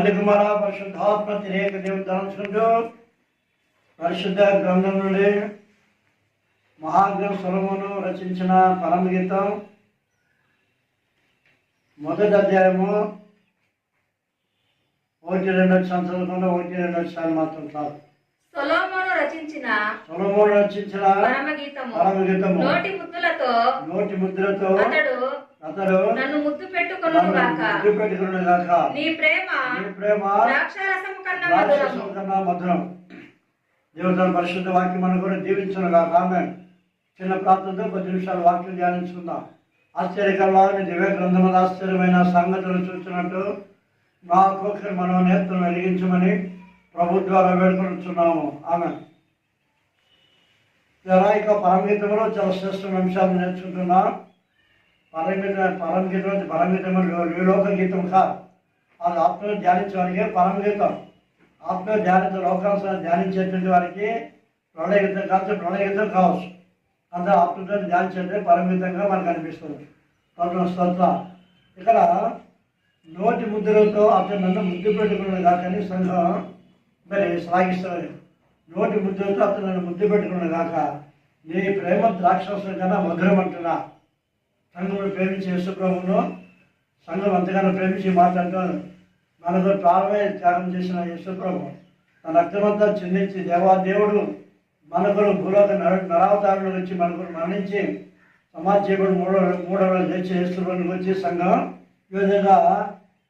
తండ్రి కుమార పరిశుద్ధాత్మ తిరేక దేవుని తలంచుకుంటూ పరిశుద్ధ గ్రంథం నుండి మహాగ్రంథ సొలొమోను రచించిన పరమగీతం మొదటి అధ్యాయము 1-2 చదువుకుండా 1-2 మాత్రం చాలు. సొలొమోను రచించిన పరమగీతము నోటి ముద్రతో అతడు నన్ను ముద్దు పెట్టుకొనును గాక. నీ ప్రేమ ద్రాక్షారసము కన్నా మధురం. దేవుని పరిశుద్ధ వాక్యం మనం కూడా దీవించను గాక. ఆమేన్. చిన్న ప్రార్థనతో 10 నిమిషాలు వాక్యం ధ్యానించుకుందాం. ఆశ్చర్యకరమైన దివ్య గ్రంథముల ఆశ్చర్యమైన సంగతులు చూసినట్టు మా ఒక్కొక్కరి మనం నేత్రం వెలిగించమని ప్రభు ద్వారా వేడుకొనుచున్నాము. ఆమేన్. ఇక పరమగీతంలో చాలా శ్రేష్టమైన అంశాలు నేర్చుకుంటున్నాం. పరమగీతం లోక గీతం కాదు, అది ఆత్మను ధ్యానించడానికి పరమగీతం. ఆత్మ ధ్యానించ లోకాలను ధ్యానించేటువంటి వారికి ప్రళయగీతం కావచ్చు, ప్రళయగీతం కావచ్చు. అంతా ఆత్మతో ధ్యానించే పరమగీతంగా మనకు అనిపిస్తుంది. స్తోత్ర. ఇక్కడ నోటి ముద్రలతో అతను నన్ను ముద్దు పెట్టుకున్నాడు కాకని సంఘం మరి శ్లాఘిస్తుంది. నోటి ముద్రలతో అతను నన్ను ముద్దు పెట్టుకున్నాడు కాక, నీ ప్రేమ ద్రాక్షరసం కన్నా మధురం అంటున్నా. సంఘమును ప్రేమించి యేసుప్రభువును సంఘం అంతగానో ప్రేమించి మాట్లాడుతాను. మనకు ప్రాణమే త్యాగం చేసిన యేసుప్రభు తన రక్తమంతా చెందించి దేవుడు మనకు భూలోక నరావతారంలో వచ్చి మనకు మరణించి సమాజ చేయబడి మూడవ లేచి యేసుప్రభుని వచ్చి సంఘం ఈ విధంగా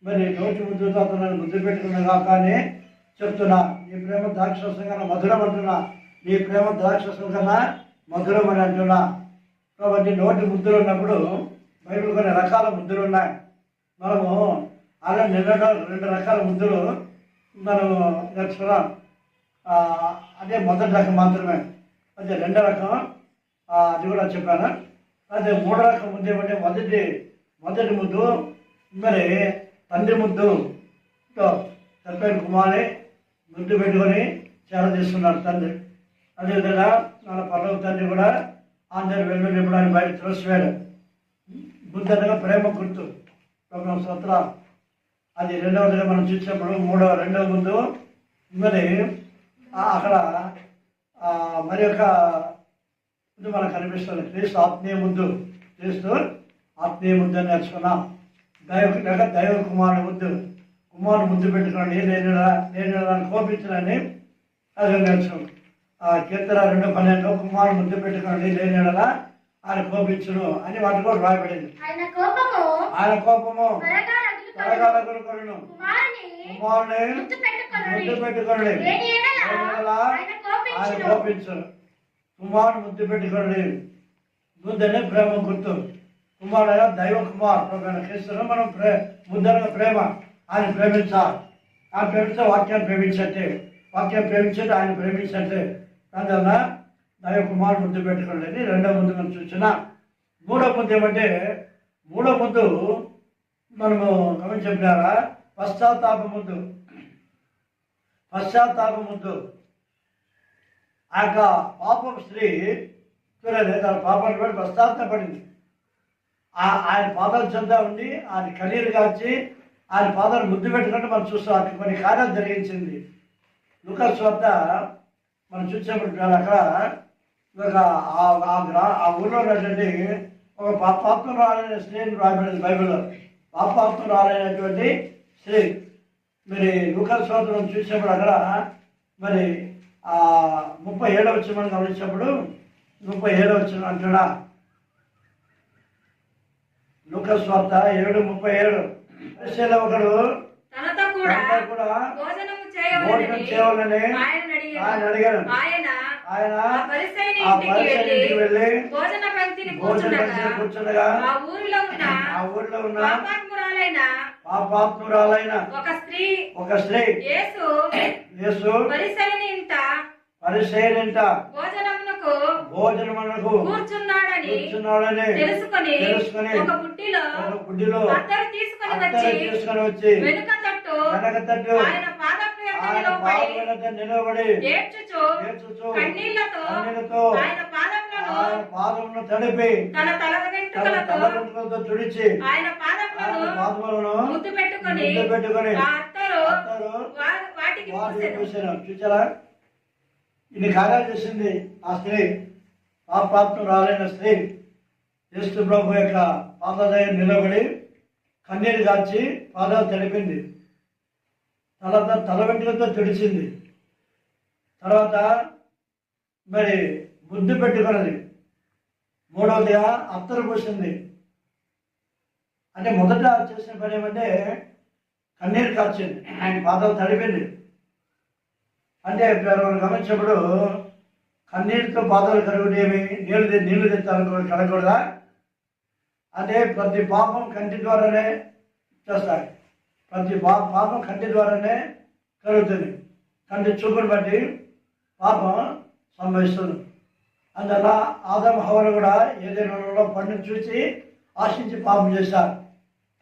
మరి నోటి ముద్దుతో అతను ముద్దు పెట్టుకున్నా కాక అని చెప్తున్నా. నీ ప్రేమ ద్రాక్షరసం కన్నా మధురం అంటున్నా. నీ ప్రేమ ద్రాక్షరసం కన్నా మధురం అని అంటున్నా. కాబట్టి నోటి ముద్దులు ఉన్నప్పుడు బైబిల్ కొన్ని రకాల ముద్దులు ఉన్నాయి. మనము అలా 2 రకాల ముద్దులు మనము నేర్చుకున్నాం. అదే మొదటి రకం మాత్రమే. అదే 2వ రకం అది కూడా చెప్పాను. అదే 3వ రకం ముద్దు ఏమంటే మొదటి ముద్దు మరి తండ్రి ముద్దు తప్పని కుమారి ముద్దు పెట్టుకొని చేర తీసుకున్నాడు తండ్రి. అదేవిధంగా మన పర్వ తండ్రి కూడా అందరు వెళ్ళు ఎప్పుడు ఆయన బయట త్రోసివేడు. బుద్ధి అనగా ప్రేమ గుర్తు. స్తోత్ర. అది 2వదిగా మనం చూసినప్పుడు రెండవ ముందు మరి అక్కడ మరి యొక్క ముందు మనకు కనిపిస్తుంది. క్రీస్తు ఆత్మీయ ముద్దు. క్రీస్తు ఆత్మీయ ముద్దు అని నేర్చుకున్నాం. దైవ కుమారుడు ముద్దు పెట్టుకోండి. నేను కోపించనని అది నేర్చుకున్నాం. కీర్తన 2:12 కుమారుడు ముద్దు పెట్టుకోండి లేనిడలా ఆయన కోపించును అని వాటి కూడా రాయబడింది. ఆయన కోపము త్వరగా రగులుకొనును. కుమారుని ముద్దు పెట్టుకోండి ఆయన కోపించును. కుమారుడు ముద్దు పెట్టుకోండి. ముద్దనే ప్రేమ గుర్తు. కుమారుడు దైవ కుమార్ క్రీస్తును మనం ముద్దనగా ప్రేమ. ఆయన ప్రేమించాలి. ఆయన ప్రేమించే వాక్యాన్ని ప్రేమించట్టే. వాక్యం ప్రేమించట్టు ఆయన ప్రేమించట్టే. అందువల్ల దైవ కుమారుడు ముద్దు పెట్టుకోండి. 2వ ముద్దు మనం చూసిన. 3వ ముద్దు ఏమంటే 3వ ముద్దు మనము గమనించారా? పశ్చాత్తాప ముద్దు. ఆ యొక్క పాపం స్త్రీ చూడలేదు, తన పాపాన్ని బట్టి పశ్చాత్తాపడింది. ఆయన పాదాలు చెందా ఉండి ఆయన కన్నీరు కాచి ఆయన పాదాలు ముద్దు పెట్టుకుంటే మనం చూస్తాం. అక్కడ కొన్ని కార్యాలు జరిగించింది. లూకాసు సువార్త మనం చూసినప్పుడు అక్కడ ఆ ఊళ్ళో ఉన్నటువంటి ఒక పాపాత్మురాలైన స్త్రీని రాయబడింది బైబిల్లో. పాపాత్మురాలైనటువంటి స్త్రీ. మరి లూకాసు సువార్త మనం చూసినప్పుడు అక్కడ మరి 37వ వచనం గమనించినప్పుడు 37వ వచనం అంటున్నా. లూకాసు సువార్త 7:37 ఒకడు తనతో కూడా భోజనం చేయవాలని ఆయన అడిగాను. ఆయన ఆ పరిసయ్యునికి వెళ్ళి భోజన పంక్తిని కూర్చుండగా ఆ ఊరిలో ఉన్న పాపాత్మురాలైన ఒక స్త్రీ యేసు పరిసయ్యుని ఇంట భోజనమునకు కూర్చున్నాడని తెలుసుకొని ఒక బుడ్డిలో అత్తరు తీసుకొని వచ్చి వెనక తట్టు ఆయన నిలబడి ఏడ్చుచు కన్నీళ్లతో ఆయన పాదములను తడిపి తన తల వెంట్రుకలతో తుడిచి ఆయన పాదములను ముద్దు పెట్టుకొని ఆ అత్తరు వాటికి పూసాను. చూచారా, ఇన్ని కార్యాలు చేసింది ఆ స్త్రీ, పాపరాలైన స్త్రీ. యేసు ప్రభు యొక్క పాదాల దగ్గర నిలబడి కన్నీరు కాచి పాదాలు తడిపింది. తర్వాత తల వెంట్రుకలతో తుడిచింది. తర్వాత మరి ముద్దు పెట్టుకున్నది. మూడవదిగా అత్తరు పూసింది. అంటే మొదట చేసిన పని ఏమంటే కన్నీరు కాచింది, ఆయన పాదాలు తడిపింది. అంటే మనం గమనించినప్పుడు కన్నీరుతో పాదాలు కడుగుటేమి, నీళ్లు తెచ్చాలనుకో కడగకూడదా? అంటే ప్రతి పాపం కంటి ద్వారానే చేస్తాయి. ప్రతి పాపం కంటి ద్వారానే కలుగుతుంది. కంటి చూపును బట్టి పాపం సంభవిస్తుంది. అందువల్ల ఆదాము హవ్వలు కూడా ఏదైనా పండును చూసి ఆశించి పాపం చేశారు.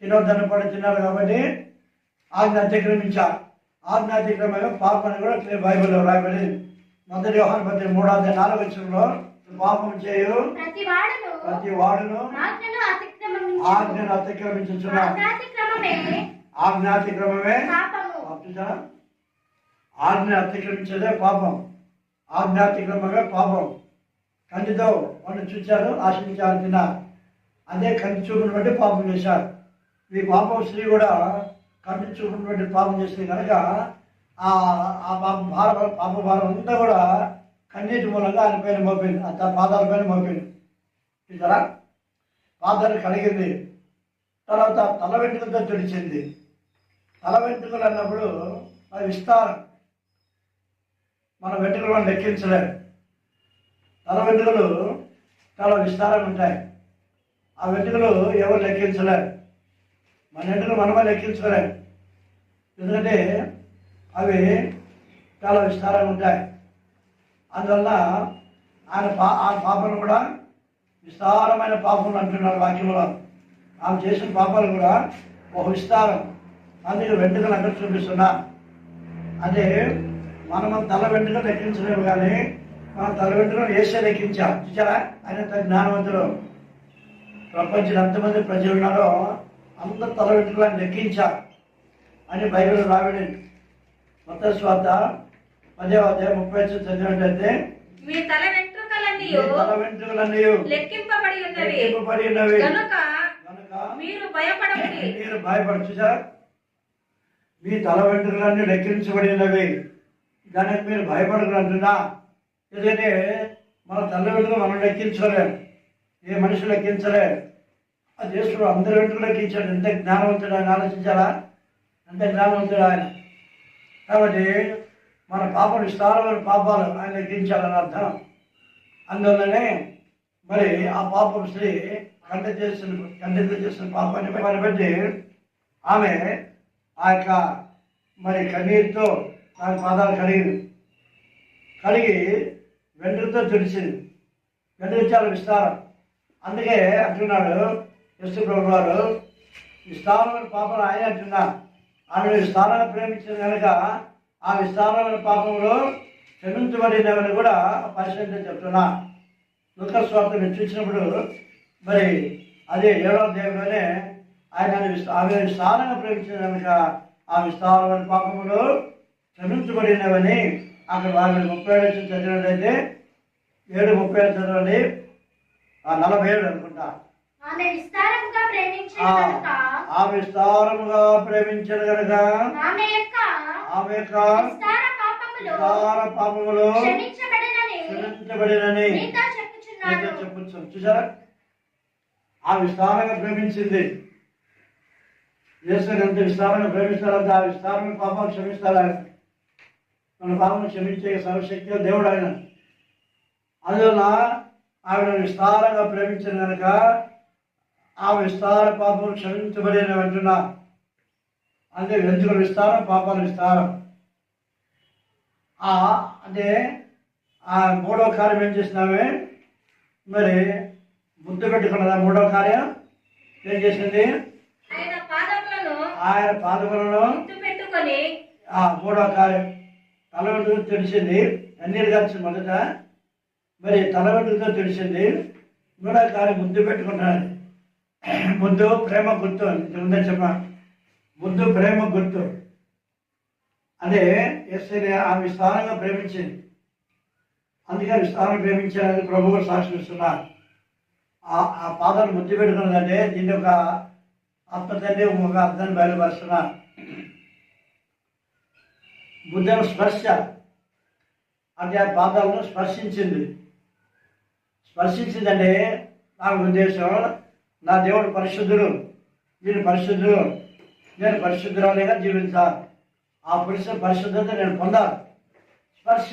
తినొద్దని పండు తిన్నారు కాబట్టి ఆజ్ఞ అతిక్రమించారు. ఆజ్ఞ అతిక్రమమే పాపం అని కూడా బైబిల్లో రాయబడింది. మొదటి యోహాను పత్రిక 3:4 పాపం చేయు ప్రతి వాడును ఆజ్ఞను అతిక్రమించుచున్నాడు. ఆజ్ఞాతిక్రమమే ఆజ్ఞ అతిక్రమించేదే పాపం. ఆజ్ఞాతిక్రమమే పాపం. కంటితో వాళ్ళు చూచారు, ఆశించారు, తిన్నారు. అదే కంటి చూపును బట్టి పాపం చేశారు. ఈ పాపం స్త్రీ కూడా కంటి చూపును బట్టి పాపం చేసింది కనుక ఆ పాప భారం అంతా కూడా కన్నీటి మూలంగా ఆయన పైన మోపింది, పాదాల పైన మోపింది. చూసారా, పాదాలు కడిగింది. తర్వాత తల వెంట్రుకలతో తుడిచింది. తల వెంట్రుకలు అన్నప్పుడు అది విస్తారం. మన వెంట్రుకలు మనం లెక్కించలేము. తల వెంట్రుకలు చాలా విస్తారంగా ఉంటాయి. ఆ వెంట్రుకలు ఎవరు లెక్కించలేరు. మన వెంట్రుకలు మనమే లెక్కించలేము. ఎందుకంటే అవి చాలా విస్తారంగా ఉంటాయి. అందువల్ల ఆయన పాపలు కూడా విస్తారమైన పాపములు అంటున్నారు వాక్యంలో. ఆమె చేసిన పాపాలు కూడా ఒక విస్తారం. అందుకే వెంట్రుకలు అక్కడ చూపిస్తున్నా. అంటే మనం తల వెంట్రుకలు లెక్కించలేము, కానీ మనం తల వెంట్రుకలు వేసే లెక్కించాం. చూసారా, ఆయన జ్ఞానవంతులు. ప్రపంచంలో ఎంతమంది ప్రజలు ఉన్నారో అందరు తల వెంట్రుకలను లెక్కించారు అని బైబిల్ రాబడింది. మత్తయి సువార్త 10:30 చదివినట్లయితే మీ తల వెంట్రుకలన్నీ లెక్కింపబడి ఉన్నవి కనుక మీరు భయపడచ్చు సార్. మీ తల వెంట్రుకలన్నీ లెక్కించబడి ఉన్నవి దానికి మీరు భయపడరు అంటున్నా. ఎందుకంటే మన తల వెంట్రుకలు మనం లెక్కించలేము, ఏ మనిషి లెక్కించలేము. ఆ దేవుడు అందరి వెంట్రుకలు లెక్కించాడు. ఎంత జ్ఞానవంతుడు ఆయన, ఆలోచించాలా? ఎంత జ్ఞానవంతుడు ఆయన. కాబట్టి మన పాపలు విస్తారమైన పాపాలు ఆయన లెక్కించాలని అర్థం. అందువల్లనే మరి ఆ పాపం స్త్రీ కంటితో చేసిన పాపాన్ని బట్టి ఆమె ఆ యొక్క మరి కన్నీరుతో ఆమె పాదాలు కడిగి వెంట్రుకతో తుడిచింది. వెంట్రుక చాలా విస్తారం. అందుకే అంటున్నాడు యేసు ప్రభు వారు, విస్తారమైన పాపలు ఆయన అంటున్నారు. ఆమె విస్తారంగా ప్రేమించిన కనుక ఆ విస్తారమైన పాపంలో క్షమించబడినవని కూడా పరిశీలన చెప్తున్నా. లూకా సువార్త మీరు చూసినప్పుడు మరి అదే 7వ అధ్యాయంలోనే ఆయన ఆమె విస్తారంగా ప్రేమించిన కనుక ఆ విస్తారమైన పాపములు క్షమించబడినవని అక్కడ వాళ్ళు 37 చదివినట్లయితే 7:37 చదవండి. 47 అనుకుంటా. ఆమె విస్తారముగా ప్రేమించను కనుక ఆమె యొక్క విస్తార పాపములు క్షమించబడినని చెప్పచ్చు. చూసారా, ఆ విస్తారంగా ప్రేమించింది. యేసుని ఎంత విస్తారంగా ప్రేమిస్తారంటే ఆ విస్తారమైన పాపాలు క్షమిస్తారా? మన పాపం క్షమించే సర్వశక్తి దేవుడు ఆయన. అందువల్ల ఆవిడ విస్తారంగా ప్రేమించిన కనుక ఆ విస్తార పాపం క్షమించబడిన అంటున్నా. అంటే వెంట్రుకలు విస్తారం, పాపాలు విస్తారం. అంటే ఆ 3వ కార్యం ఏం చేసినామే, మరి ముద్దు పెట్టుకున్నదా? 3వ కార్యం ఏం చేసింది? ఆయన పాదములను పెట్టుకొని 3వ కార్యం తల వెంట్రుకతో తుడిచింది. కన్నీరు గార్చింది మొదట, మరి తల వెంట్రుకతో తుడిచింది. 3వ కార్యం ముద్దు పెట్టుకున్నాడు. ముద్దు ప్రేమ గుర్తు ఉందని చెప్ప. ముద్దు ప్రేమ గుర్తు. అంటే యేసయ్యని ఆమె విస్తారంగా ప్రేమించింది. అందుకే విస్తారంగా ప్రేమించాలని ప్రభు కూడా సాక్షి ఇస్తున్నారు. ఆ పాదాలు ముద్దు పెట్టుకున్నదంటే దీని యొక్క ఆత్మతండ్రి ఒక అర్థాన్ని బయలుపరుస్తున్నారు. బుద్ధుల స్పర్శ అంటే ఆ పాదాలను స్పర్శించిందంటే నా ఉద్దేశం, నా దేవుడు పరిశుద్ధుడు, నేను పరిశుద్ధురాలుగా జీవించాలి. ఆ పరిశుద్ధత నేను పొందాలి. స్పర్శ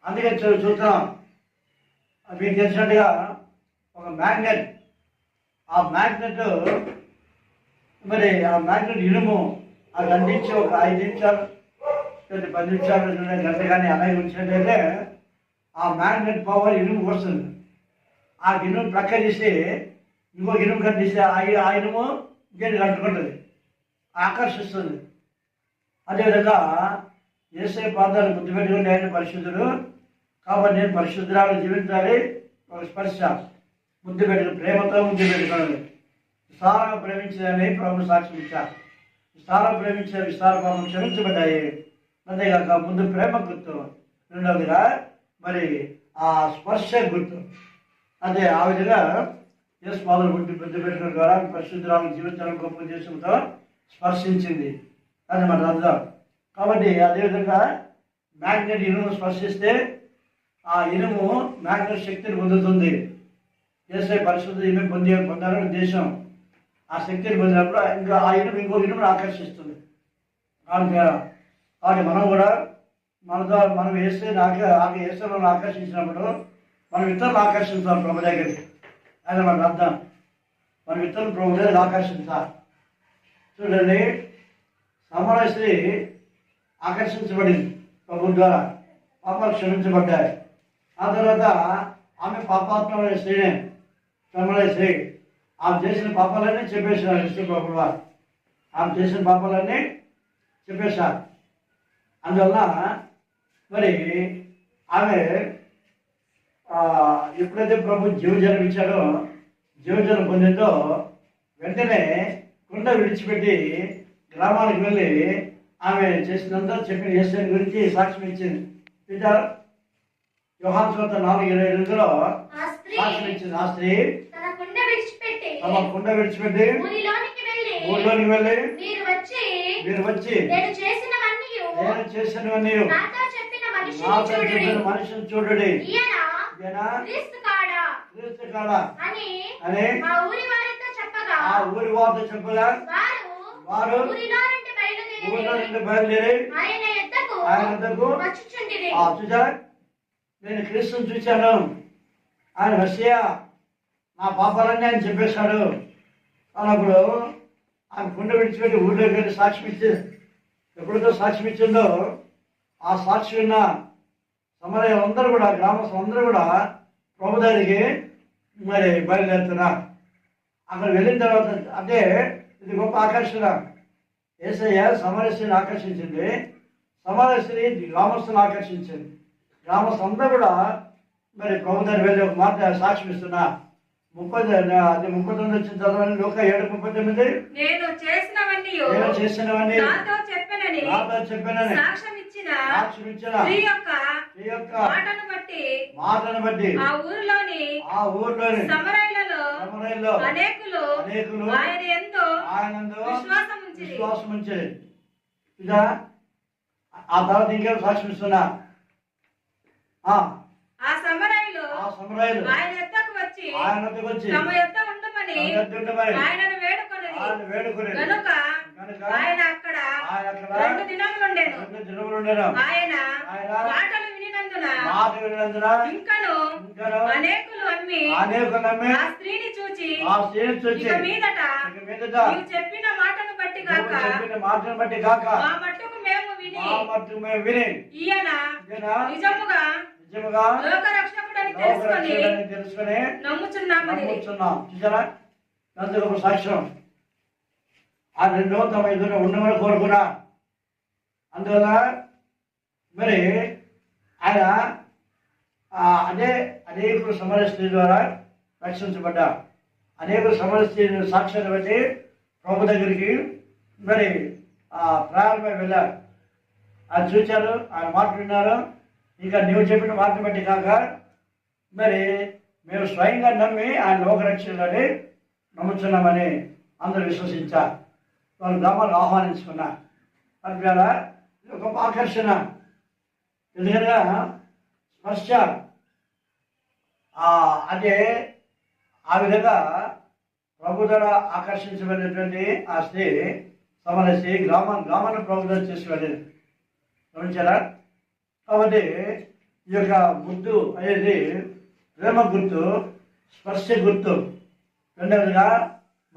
అందుకే చూస్తున్నాం. మీకు తెలిసినట్టుగా ఒక మ్యాగ్నెట్, ఆ మ్యాగ్నెట్ ఇనుము అది అందించి ఒక 5 నిమిషాలు 10 నిమిషాలు గంట కానీ అలాగే ఉంచినట్లయితే ఆ మ్యాగ్నెట్ పవర్ ఇనుము వస్తుంది. ఆ ఇనుము ప్రక్క తీసి ఇంకొక ఇనుము కట్టిస్తే ఆ ఇనుము దీన్ని కట్టుకుంటుంది, ఆకర్షిస్తుంది. అదేవిధంగా యేసయ్య పాదాలు ముద్దు పెట్టుకుని ఆయన పరిశుద్ధుడు కాబట్టి నేను పరిశుద్ధురాలు జీవించాలి. ఒక స్పర్శ ముద్దు పెట్టుకుని ప్రేమతో ముద్దు పెట్టుకోవాలి. విస్తారంగా ప్రేమించాలని ప్రభు సాక్ష్యం ఇచ్చారు. విస్తారంగా ప్రేమించే విస్తార పాపం క్షమించబడ్డాయి. అంతేగాక ముందు ప్రేమ గుర్తు, రెండవదిగా మరి ఆ స్పర్శ గుర్తు. అదే ఆ విధంగా యేసు పాదాలు ముద్దు పెట్టుకున్న ద్వారా పరిశుద్ధురాలు జీవించాలని గొప్ప ఉద్దేశంతో స్పర్శించింది. అది మన అర్థం. కాబట్టి అదేవిధంగా మ్యాగ్నెట్ ఇనుము స్పర్శిస్తే ఆ ఇనుము మ్యాగ్నెట్ శక్తిని పొందుతుంది. యేసయ్య పరిశుద్ధ ఇనుము పొందాలని ఉద్దేశం. ఆ శక్తిని పొందినప్పుడు ఇంకా ఆ ఇనుము ఇంకో ఇనుమును ఆకర్షిస్తుంది. కాబట్టి మనం కూడా మనం యేసయ్యను ఆకర్షించినప్పుడు మనం ఇతరులను ఆకర్షించాలి ప్రభు దగ్గరికి. అది మన అర్థం. మనం ఇతరులు ప్రభు దగ్గర ఆకర్షించాలి. చూడండి, సమరయ స్త్రీ ఆకర్షించబడింది ప్రభు ద్వారా, పాపాలు క్షమించబడ్డాయి. ఆ తర్వాత ఆమె పాపాత్మైన స్త్రీనే సమరయ స్త్రీ. ఆమె చేసిన పాపాలన్నీ చెప్పేశారు యేసు ప్రభు వారు. ఆమె చేసిన పాపాలన్నీ చెప్పేశారు. అందువల్ల మరి ఆమె ఎప్పుడైతే ప్రభు జీవజలం ఇచ్చాడో, జీవజలం పొందిందో వెంటనే కుండ విడిచిపెట్టి గ్రామానికి వెళ్ళి ఆమె చేసినంత చెప్పిన యేసయ్య గురించి సాక్ష్యం ఇచ్చింది. యోహాను సువార్త 4:22లో సాక్ష్యం ఇచ్చింది. ఆ స్త్రీ తమ కుండ విడిచిపెట్టి ఊళ్ళోనికి వెళ్ళి మీరు వచ్చి నేను చేసినవన్నీ నాతో చెప్పిన మనిషిని చూడండి, క్రీస్తు కాడా అని ఆ ఊరి వారితో చెప్పగా వారు ఊరిలో నుండి బయలుదేరి ఆయన యొద్దకు చూసారా, నేను క్రీస్తుని చూశాను, ఆయన మెస్సియా, నా పాపాలన్నీ ఆయన చెప్పేశాడు అన్నప్పుడు ఆయన కుండ విడిచిపెట్టి ఊళ్ళోకి వెళ్ళి సాక్ష్యం ఇచ్చింది. ఎప్పుడైతే సాక్ష్యం ఇచ్చిందో ఆ సాక్షి విన్న సమరయులందరూ కూడా, గ్రామస్తులందరూ కూడా ప్రభు దగ్గరికి మరి బయలుదేరుతున్నారు. అక్కడ వెళ్ళిన తర్వాత అంటే ఇది గొప్ప ఆకర్షణ. యేసయ్య సమరయ స్త్రీని ఆకర్షించింది, సమరయ స్త్రీ గ్రామస్తులను ఆకర్షించింది. గ్రామస్తులందరూ కూడా మరి ప్రభు దగ్గర వెళ్ళి ఒక మాట సాక్ష్యం ఇస్తున్నా. 39 వచ్చిన చదవండి. లూకా 7:39. నేను చేసినవన్నీ నాతో చెప్పానని సాక్ష్యం ఇచ్చిన స్త్రీ యొక్క మాటను బట్టి ఆ ఊరిలోని సమరయులలో అనేకులు ఆయన యందు విశ్వాసం ఉంచిరి. ఇదా ఆ తర్వాత ఇంకేం సాక్ష్యం ఇస్తున్నా. ఆ సమరయులు ఆయన ఎద్దకు వచ్చి తమ యొద్ద ఉండమని ఆయనను వేడుకొనిరి. కనుక ఆయన అక్కడ 2 దినములుండెను. ఆయన మాటలు వినినందున ఇంకను అనేకులు అమ్మి ఆ స్త్రీని చూచి ఇక మీదట నీవు చెప్పిన మాటను బట్టి కాక మా మట్టుకు మేము విని ఈయన నిజముగా లోక రక్షకుడని తెలుసుకొని నమ్ముచున్నామని. చూసారా, ఎంత గొప్ప సాక్ష్యం. ఆ 2 తమ ఎదురు ఉండమని కోరుకున్నా. అందువల్ల మరి ఆయన అనేకులు సమరయ స్త్రీ ద్వారా రక్షించబడ్డా. అనేకులు సమరయ స్త్రీ సాక్ష్యాన్ని బట్టి ప్రభు దగ్గరికి మరి ప్రయాణమై వెళ్ళారు. అది చూచారు, ఆయన మాట విన్నారు. ఇంకా నీవు చెప్పిన మాటను బట్టి కాక మరి మేము స్వయంగా నమ్మి ఆయన లోకరక్షణని నమ్ముతున్నామని అందరూ విశ్వసించారు. వాళ్ళ గ్రామాలు ఆహ్వానించుకున్నారు. అందువల్ల ఇది ఒక ఆకర్షణ. ఎందుకనగా స్పర్శ అంటే ఆ విధంగా ప్రభు ద్వారా ఆకర్షించబడినటువంటి ఆ స్త్రీ సమర స్త్రీ గ్రామాన్ని ప్రభు ద్వారా చేసి వెళ్ళింది. గమనించారా? కాబట్టి ఈ యొక్క గుర్తు అనేది ప్రేమ గుర్తు, స్పర్శ గుర్తు. రెండవదిగా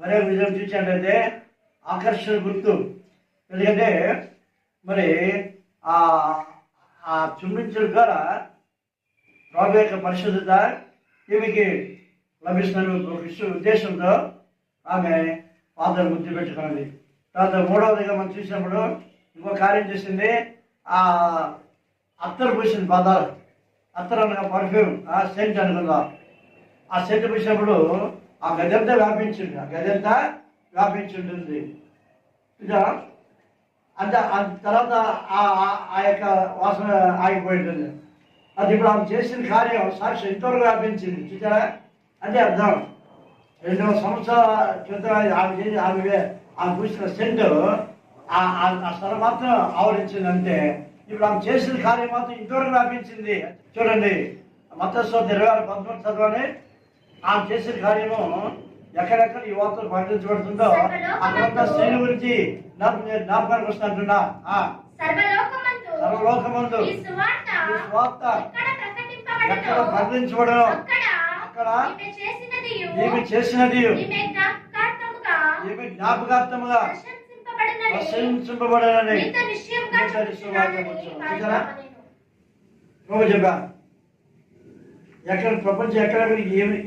మరే విజయం చూసినట్లయితే ఆకర్షణ గుర్తు. ఎందుకంటే మరి ఆ చుంబించడం ద్వారా ప్రభు యొక్క పరిశుద్ధత ఈమెకి లభిస్తున్న ఉద్దేశంతో ఆమె పాత్ర గుర్తు పెట్టుకున్నది. తర్వాత మూడవదిగా మనం చూసినప్పుడు ఇంకో కార్యం చేసింది, ఆ అత్తరు పూసిన పాదాలు. అత్తరు అనగా పర్ఫ్యూమ్, ఆ సెంట్ అనుకుందాం. ఆ సెంట్ పూసినప్పుడు ఆ గదంతా వ్యాపించింది, ఆ గదంతా వ్యాపించి ఉంటుంది. అంటే తర్వాత ఆ యొక్క వాసన ఆగిపోయి ఉంటుంది. అది ఇప్పుడు ఆమె చేసిన కార్యం సాక్షి ఇంతవరకు వ్యాపించింది. చూసారా? అంటే అర్థం 2 సంవత్సరాల క్రితం ఆమె పూసిన సెంటు ఆ స్థలం మాత్రం ఆవరించిందంటే ఇప్పుడు ఆమె చేసిన కార్యం మాత్రం ఇంతవరకు వ్యాపించింది. చూడండి, మత్తయి 26:13 చదవని. ఆమె చేసిన కార్యము ఎక్కడెక్కడ ఈ వార్తలు ప్రకటించబడుతుందో అక్కడంతా స్త్రీల గురించి జ్ఞాపకానికి వస్తున్నట్టున్నా. సర్వలోకమందు ఈ స్వార్త ఎక్కడ ప్రకటించబడను అక్కడ ఈమె చేసినది ఈమె జ్ఞాపకార్థముగా ప్రశంసింపబడనని చెప్పా. ఎక్కడ ప్రపంచం ఎక్కడ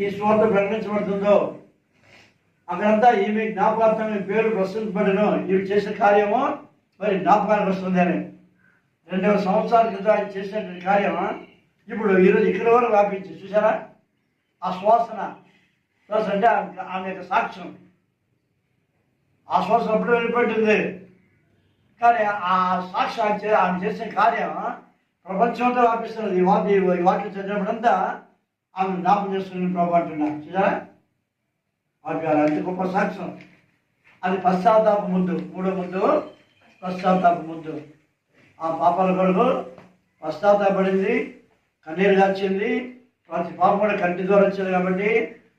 ఈ స్వార్థ ప్రకటించబడుతుందో అక్కడంతా ఈమె జ్ఞాపకార్థంగా పేరు ప్రశంసింపబడను. ఈమె చేసిన కార్యము మరి జ్ఞాపకానికి వస్తుంది అని. 200 సంవత్సరాల క్రితం ఆయన చేసినటువంటి కార్యం ఇప్పుడు ఈరోజు ఇక్కడ వరకు వ్యాపించి చూసారా? ఆ శ్వాసన అంటే ఆమె యొక్క సాక్ష్యం. ఆ శ్వాసన అప్పుడు వెళ్ళిపోతుంది. కానీ ఆ సాక్షి ఆమె చేసిన కార్యం ప్రపంచంతో వ్యాపిస్తున్నది. ఈ వాక్యం చదివినప్పుడంతా ఆమె జ్ఞాపకం చేసుకుని ప్రభు అంటున్నారు. చూసారా? అంత గొప్ప సాక్ష్యం. అది పశ్చాత్తాప ముద్దు. 3వ ముద్దు పశ్చాత్తాప ముద్దు. ఆ పాపాల కొరకు పశ్చాత్తాపడింది, కన్నీరు గార్చింది. ప్రతి పాపం కూడా కంటి ద్వారా వచ్చింది కాబట్టి,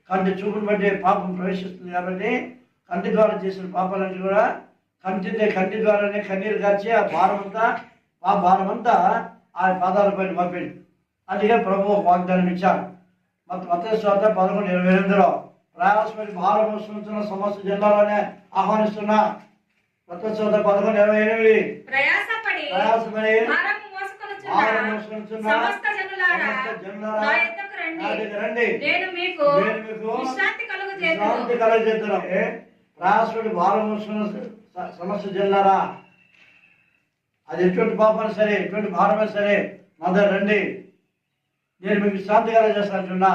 కంటి చూపును బట్టి పాపం ప్రవేశిస్తుంది కాబట్టి, కంటి ద్వారా చేసిన పాపాలన్నీ కూడా కంటి ద్వారానే కన్నీరు గార్చి ఆ భారమంతా ఆ పాదాలపైన పంపింది. అందుకే ప్రభు ఒక వాగ్దానం ఇచ్చారు. మత్తయి 11:28 ప్రయాసపడి భారం మోసుకుంటున్న సమస్త జిల్లాలోనే ఆహ్వానిస్తున్నా. మత్తయి 11:28 ప్రయాసపడి భారం మోసుకుంటున్న సమస్త జనులారా నా యొద్దకు రండి, నేను మీకు విశ్రాంతి కలుగజేతును. ప్రయాసపడి భారం మోసుకున్న సమస్త జిల్లారా, అది ఎటువంటి పాపమైనా సరే, ఎటువంటి భారమైనా సరే నా దగ్గర రండి, నేను మీకు విశ్రాంతి కలగజేస్తానంటున్నా.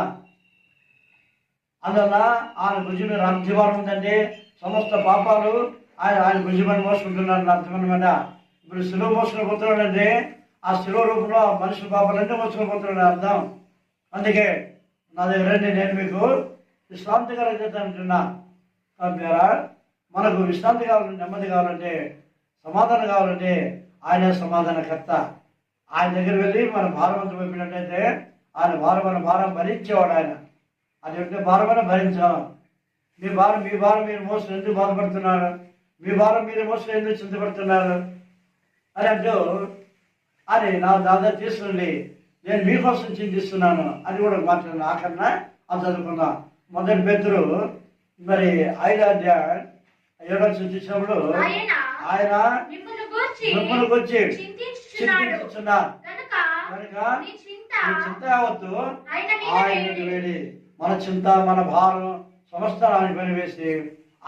అందువల్ల ఆయన భుజం మీద రాజ్యభారం ఉందంటే సమస్త పాపాలు ఆయన భుజమని మోసుకుంటున్నాడు అర్థమన్నమాట. ఇప్పుడు శిలువ మోసుకుని పోతున్నాడు అంటే ఆ శిలువ రూపంలో మనుషుల పాపాలన్నీ మోసుకుని పోతున్నాడు అర్థం. అందుకే నా దగ్గర రండి, నేను మీకు విశ్రాంతి కలగజేస్తానంటున్నా. మనకు విశ్రాంతి కావాలంటే, నెమ్మది కావాలంటే, సమాధానం కావాలంటే ఆయన సమాధానకర్త. ఆయన దగ్గర వెళ్ళి మన భారం అంతా పంపినట్టయితే ఆయన భారం భరించేవాడు. ఆయన అది ఉంటే భారమైనా భరించాం. మీ భారం మీరు మోసులు ఎందుకు బాధపడుతున్నారు, మీ భారం మీరు మోసులు ఎందుకు చింతపడుతున్నారు అని అంటూ అని నా దాదాపు తీసుకుని నేను మీకోసం చింతిస్తున్నాను అని కూడా మాట్లాడిన. ఆఖరణ అది చదువుకున్నా. 1 పేతురు మరి 5వ అధ్యాయం 7వ చూసినప్పుడు ఆయన మిమ్మల్ని వచ్చి చింతించుచున్నారు కనుక మీ చింత యావత్తు ఆయనకు వేడి. మన చింత, మన భారం సమస్త ఆయన పని వేసి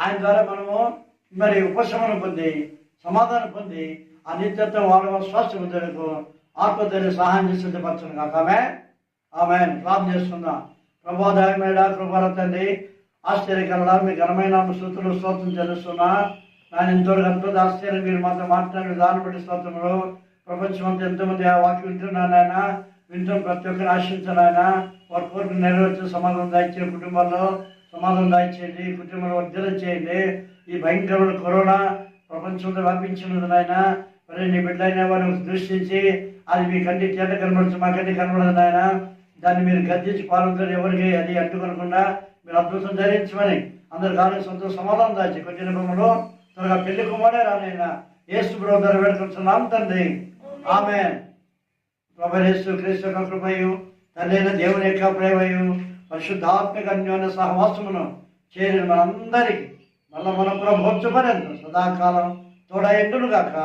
ఆయన ద్వారా మనము మరి ఉపశమనం పొంది, సమాధానం పొంది, ఆ నిత్యత్వం వాళ్ళ స్వస్థ బుద్ధులకు ఆత్మధైర్య సహాయం చేసి సిద్ధపరచను కాక ఆమె ప్రార్థన చేస్తున్నా. ప్రభాదాయమైన కృపల తండ్రి, ఆశ్చర్యకరణ మీ ఘనమైన స్తుతులు స్తోత్రం చెల్లిస్తున్నా. నేను ఎంతో అద్భుత ఆశ్చర్యం మీరు మాతో మాట్లాడిన దాన్ని బట్టి స్తోత్రములు. ప్రపంచం అంతా ఎంతోమంది ఆ వాక్యం వింటున్నారు ఆయన, వింటాం ప్రతి ఒక్కరు ఆశించాలి ఆయన, వారి కోరికలు నెరవేర్చే సమాధానం దాయిచ్చే కుటుంబాల్లో సమాధానం దాయిచేయండి, కుటుంబంలో వర్ధనం చేయండి. ఈ భయంకరమైన కరోనా ప్రపంచంలో వ్యాపించినది ఆయన, మరి నీ బిడ్డలైన వారిని దృష్టించి అది మీ కంటి చేత కనబడుతుంది, మా కంటి కనబడదు ఆయన. దాన్ని మీరు గద్దించి పాలనతో ఎవరికి అది అడ్డుకొనకుండా మీరు అద్భుతం ధరించమని అందరు కానీ సొంత సమాధానం దాచి కొద్ది నిబంధనలో త్వరగా పెళ్లి కుమారే రానైనా యేసు ప్రభు ద్వారా వేడుకొంటున్నాం తండ్రి, ఆమేన్. ప్రభు యేసు క్రీస్తు యొక్క కృపయు తండ్రైన దేవుని యొక్క ప్రేమయు పరిశుద్ధాత్మక అన్యోన్య సహవాసమును చేరిన మనందరికీ మళ్ళా మన ప్రభుత్వపర్యంత సదాకాలం తోడ ఎండును గాక.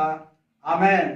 ఆమేన్.